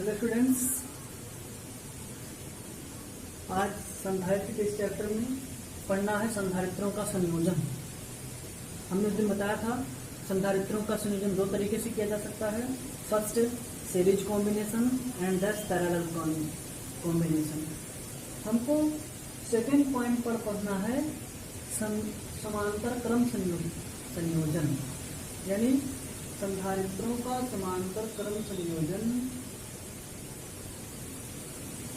Hello students, आज संधारित्र के इस चैप्टर में पढ़ना है संधारित्रों का संयोजन। हमने उस दिन बताया था संधारित्रों का संयोजन दो तरीके से किया जा सकता है। फर्स्ट सीरीज कॉम्बिनेशन एंड दस पैरेलल कॉम्बिनेशन। हमको सेकेंड पॉइंट पर पढ़ना है समांतर क्रम संयोजन, यानी संधारित्रों का समांतर क्रम संयोजन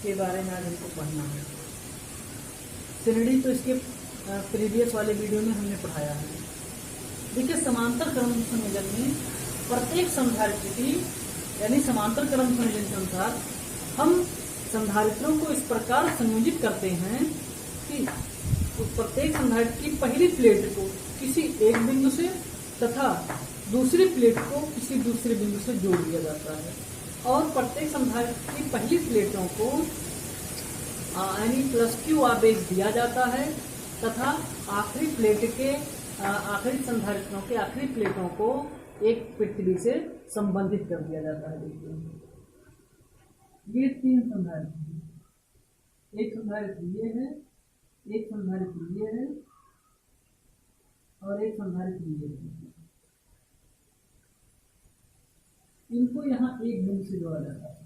के बारे में आज हमको पढ़ना है। श्रेणी तो इसके प्रीवियस वाले वीडियो में हमने पढ़ाया है। देखिए, समांतर क्रम संयोजन में प्रत्येक संधारित्र की यानी समांतर क्रम संयोजन के अनुसार हम संधारित्रों को इस प्रकार संयोजित करते हैं कि उस प्रत्येक संधारित्र की पहली प्लेट को किसी एक बिंदु से तथा दूसरी प्लेट को किसी दूसरे बिंदु से जोड़ दिया जाता है और प्रत्येक संधारित्र की पहली प्लेटों को यानी +q आवेश दिया जाता है तथा आखिरी प्लेट के आखिरी संधारित्रों के आखिरी प्लेटों को एक पृथ्वी से संबंधित कर दिया जाता है। देखिए, ये तीन संधारित्र हैं। एक संधारित्र ये है, एक संधारित्र ये है और एक संधारित्र ये है। इनको यहाँ एक बिंदु से जोड़ा जाता है।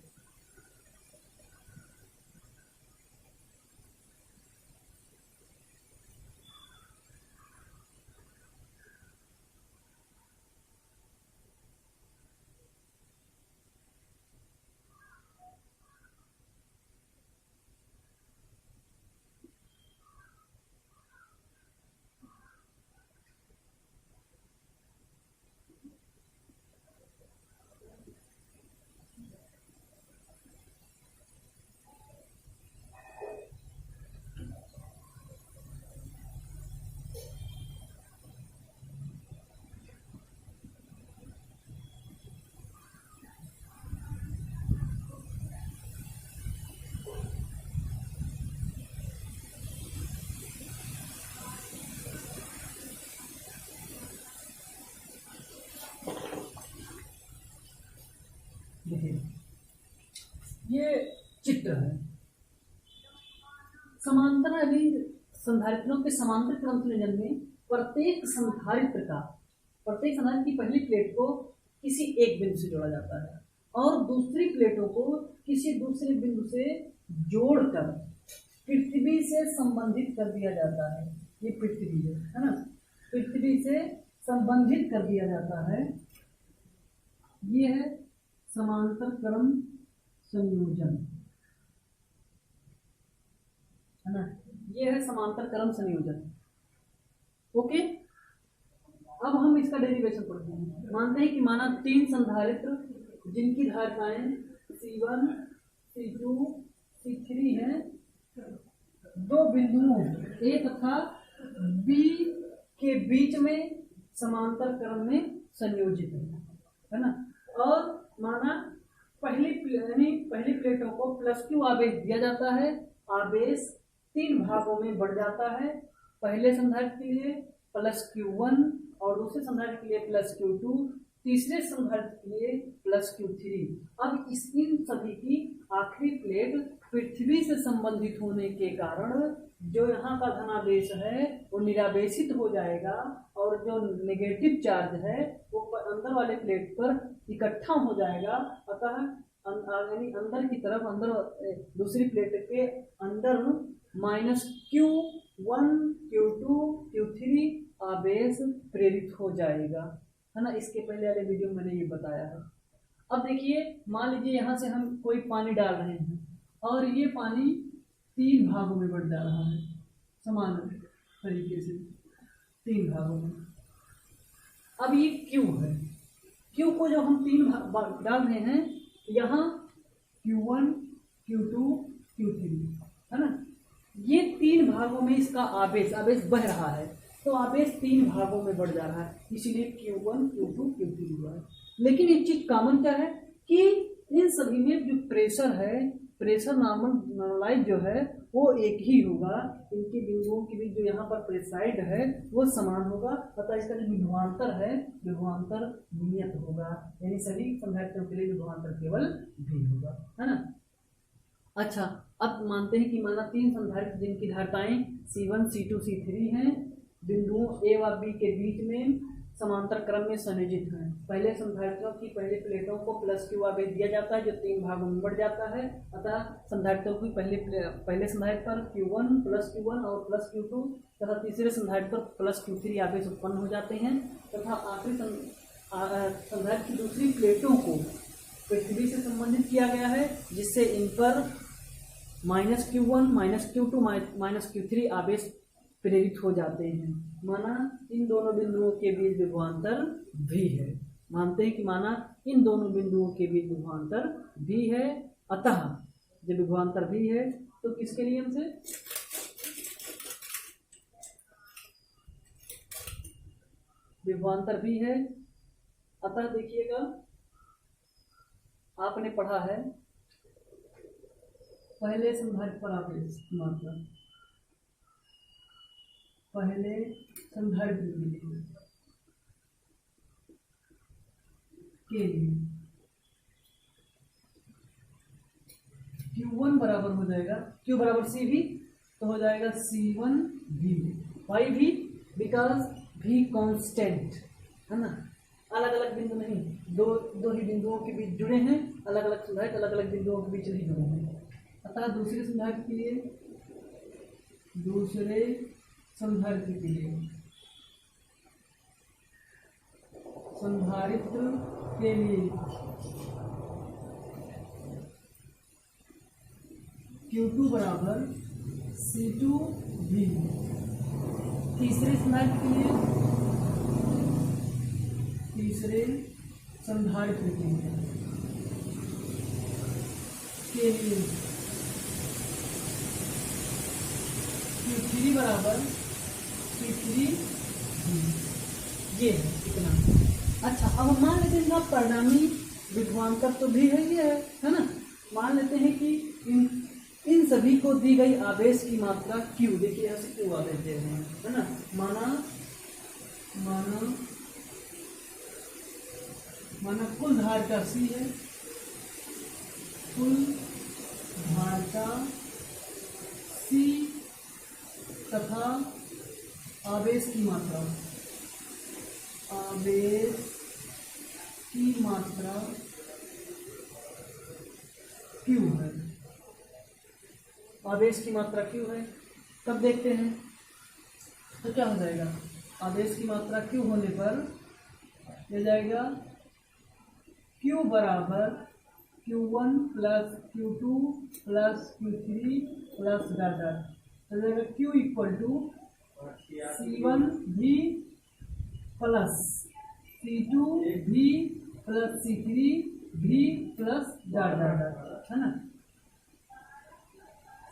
ये चित्र है। समांतर यानी संधारित्रों के समांतर क्रम संयोजन में प्रत्येक संधारित्र की पहली प्लेट को किसी एक बिंदु से जोड़ा जाता है और दूसरी प्लेटों को किसी दूसरे बिंदु से जोड़कर पृथ्वी से संबंधित कर दिया जाता है। ये पृथ्वी है ना, पृथ्वी से संबंधित कर दिया जाता है। ये है समांतर क्रम संयोजन, है ना। ये है समांतर क्रम संयोजन। ओके, अब हम इसका डेरिवेशन पढ़ते हैं। मानते हैं कि माना तीन संधारित्र जिनकी धारिताएं C1, C2, C3 हैं, दो बिंदुओं A तथा B के बीच में समांतर क्रम में संयोजित है ना। और माना पहली प्लेटों को +q आवेश दिया जाता है। आवेश तीन भागों में बढ़ जाता है। पहले संधारित्र के लिए +q1 और दूसरे संधारित्र के लिए +q2, तीसरे संधारित्र के लिए +q3। अब इन सभी की आखिरी प्लेट पृथ्वी से संबंधित होने के कारण जो यहाँ का धनावेश है वो निरावेशित हो जाएगा और जो नेगेटिव चार्ज है वो अंदर वाले प्लेट पर इकट्ठा हो जाएगा। अतः यानी अंदर की तरफ दूसरी प्लेट के अंदर -q1, q2, q3 आवेश प्रेरित हो जाएगा, है ना। इसके पहले वाले वीडियो में मैंने ये बताया है। अब देखिए, मान लीजिए यहाँ से हम कोई पानी डाल रहे हैं और ये पानी तीन भागों में बढ़ जा रहा है समान तरीके से, तीन भागों में। अब ये Q है। Q को जब हम तीन भाग डाल रहे हैं, यहाँ Q1, Q2, Q3, है ना। ये तीन भागों में इसका आवेश बढ़ रहा है, तो आवेश तीन भागों में बढ़ जा रहा है, इसीलिए Q1, Q2, Q3 हुआ है। लेकिन एक चीज कॉमन क्या है कि इन सभी में जो प्रेशर है, प्रेशर नॉर्मलाइज जो है वो एक ही होगा, इनके बिंदुओं के बीच जो यहाँ पर प्रेसाइड है वो समान होगा, अतः इसका जो विभवांतर है विभवांतर नियत होगा, यानी सभी संधारित्रों के लिए विभवांतर केवल भी होगा, है ना। अच्छा, अब मानते हैं कि माना तीन संधारित्र जिनकी धारिताएं C1 C2 C3 हैं, बिंदुओं A व B के बीच में समांतर क्रम में संयोजित हैं। पहले संधारित्रों की पहले प्लेटों को प्लस क्यू आवेश दिया जाता है जो तीन भागों में बढ़ जाता है, अतः संधारित्रों की पहले संधारित्र पर Q1 प्लस Q1 और प्लस Q2 तथा तीसरे संधारित्र पर प्लस Q3 आवेश उत्पन्न हो जाते हैं, तथा आखिरी संधारित्र की दूसरी प्लेटों को पृथ्वी से संबंधित किया गया है, जिससे इन पर -Q1 -Q2 -Q3 आवेश प्रेरित हो जाते हैं। माना इन दोनों बिंदुओं के बीच विभवांतर भी है, मानते हैं कि माना इन दोनों बिंदुओं के बीच विभवांतर भी है, अतः जब विभवांतर भी है तो किसके नियम से, विभवांतर भी है, अतः देखिएगा आपने पढ़ा है पहले संधारित्र पर आवेश मात्रा, पहले संधारित्र के लिए Q1 बराबर हो जाएगा Q बराबर CV, तो हो जाएगा C1V। वाई भी, बिकॉज V कांस्टेंट है ना, अलग अलग बिंदु नहीं, दो ही बिंदुओं के बीच जुड़े हैं, अलग अलग संधारित्र अलग अलग बिंदुओं के बीच नहीं जुड़े हैं। अतः दूसरे संधारित्र के लिए Q2 बराबर C2V। तीसरे संधारित्र के लिए Q3 बराबर C3V। ये है इतना। अच्छा, अब मान लेते हैं आप परिणामी विभवांतर तो भी है ना, मान लेते हैं कि इन सभी को दी गई आवेश की मात्रा Q, देखिए यहाँ से Q आवेश दे रहे हैं, है ना। माना कुल धारिता C है, कुल धारिता C तथा आवेश की मात्रा Q है, आवेश की मात्रा Q है। तब देखते हैं तो क्या हो जाएगा, आवेश की मात्रा Q होने पर ले जाएगा Q बराबर Q1 plus Q2 plus Q3 plus data, हो जाएगा Q equal to C1V plus C2V plus C3V plus data, है ना।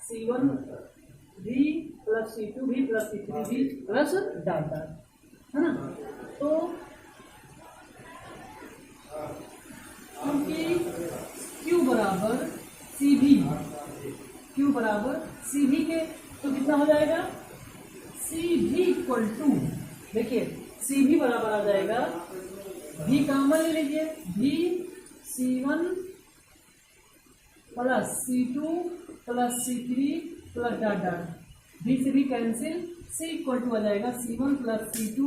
C1V plus C2V plus C3V plus data, है ना। तो क्योंकि Q बराबर CV के तो कितना हो जाएगा, CV इक्वल टू, देखिए CV बराबर आ जाएगा V कॉमन ले लीजिए, V C1 plus C2 plus C3 plus data, V से भी कैंसिल, C इक्वल टू आ जाएगा C1 plus C2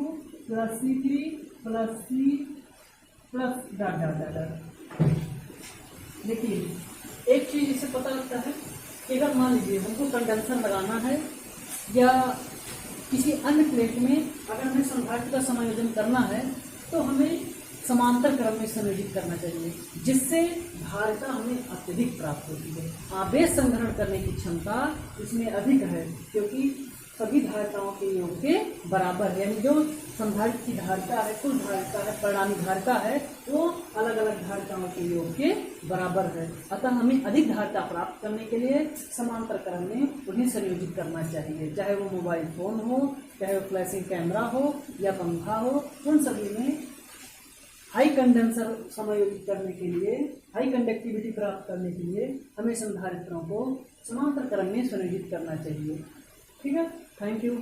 plus C3 plus C plus data. देखिए एक चीज इससे पता लगता है कि अगर मान लीजिए हमको कंडेंसर लगाना है या किसी अन्य प्लेट में अगर हमें संधारित्र का समायोजन करना है तो हमें समांतर क्रम में संयोजित करना चाहिए, जिससे धारिता हमें अत्यधिक प्राप्त होती है। आवेश संग्रहण करने की क्षमता इसमें अधिक है, क्योंकि सभी धारिताओं के योग के बराबर है, यानी जो संधारित्र की धारिता है, कुल धारिता है, परिणामी धारिता है, वो अलग अलग धारिताओं के योग के बराबर है। अतः हमें अधिक धारिता प्राप्त करने के लिए समांतर क्रम में उन्हें संयोजित करना चाहिए, चाहे वो मोबाइल फोन हो, चाहे वो फ्लैशिंग कैमरा हो या पंखा हो, उन सभी में हाई कंडेंसर समायोजित करने के लिए, हाई कंडक्टिविटी प्राप्त करने के लिए हमें संधारित्रों को समांतर क्रम में संयोजित करना चाहिए। ठीक है, थैंक यू।